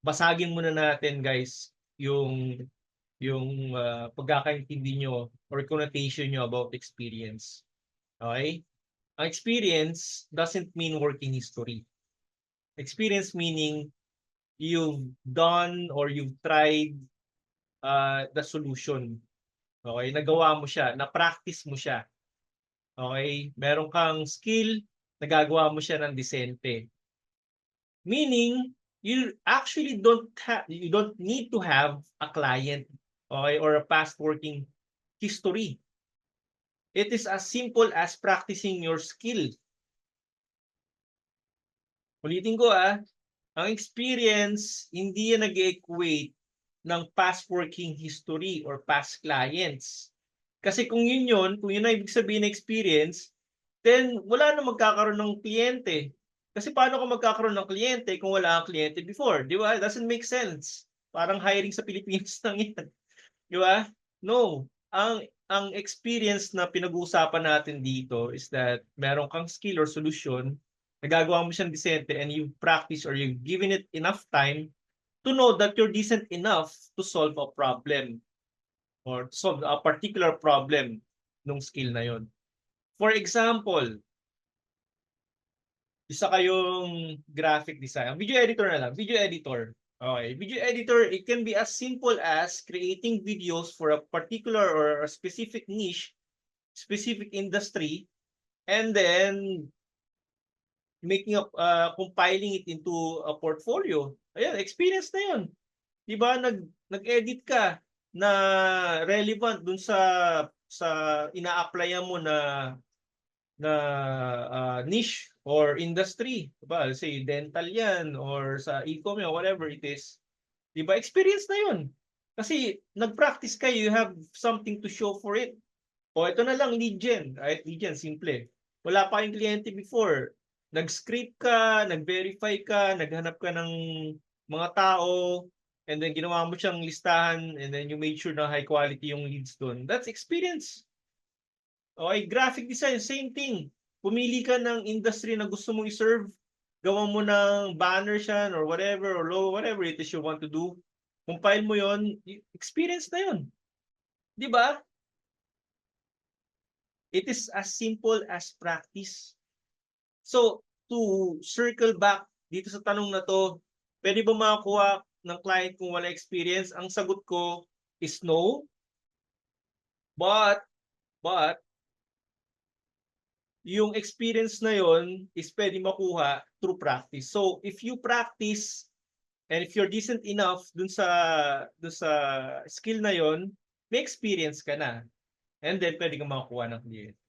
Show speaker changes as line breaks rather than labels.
basagin muna natin guys yung pagkakaintindi nyo or connotation nyo about experience. Okay? Ang experience doesn't mean working history. Experience meaning you've done or you've tried the solution. Okay? Nagawa mo siya, na-practice mo siya. Okay? Meron kang skill, nagagawa mo siya ng disente. Meaning, you actually you don't need to have a client, okay, or a past working history. It is as simple as practicing your skill. Ulitin ko ang experience hindi yan nag-equate ng past working history or past clients. Kasi kung kung yun ang ibig sabihin ng experience, then wala na magkakaroon ng kliyente. Kasi paano ka magkakaroon ng kliyente kung wala kang kliyente before? Di ba? It doesn't make sense. Parang hiring sa Pilipinas lang yan. Di ba? No. Ang experience na pinag-uusapan natin dito is that meron kang skill or solution, nagagawa mo siyang decente and you practice or you've given it enough time to know that you're decent enough to solve a problem or to solve a particular problem nung skill na yon. For example, isa kayong graphic design, video editor na lang, video editor. Okay, video editor, it can be as simple as creating videos for a particular or a specific niche, specific industry, and then compiling it into a portfolio. Ayan, experience na yun. Di ba? Nag-edit ka na relevant dun sa ina-applyan mo na niche or industry. Diba? Say dental yan or sa e-com yan, whatever it is. Diba? Experience na yun. Kasi nag-practice ka, you have something to show for it. O ito na lang, lead gen. Right? Lead gen, simple. Wala pa yung kliyente before. Nag-script ka, nag-verify ka, naghanap ka ng mga tao, and then ginawa mo siyang listahan, and then you made sure na high quality yung leads doon. That's experience. Okay, graphic design, same thing. Pumili ka ng industry na gusto mong i-serve, gawa mo ng banner siya or whatever, or logo, whatever it is you want to do. Compile mo yon, experience na yon. Di ba? It is as simple as practice. So, to circle back dito sa tanong na to, pwede ba makakuha ng client kung wala experience? Ang sagot ko is no. But, yung experience na yon is pwede makuha through practice. So, if you practice and if you're decent enough dun sa skill na yon, may experience ka na. And then, pwede ka makakuha ng client.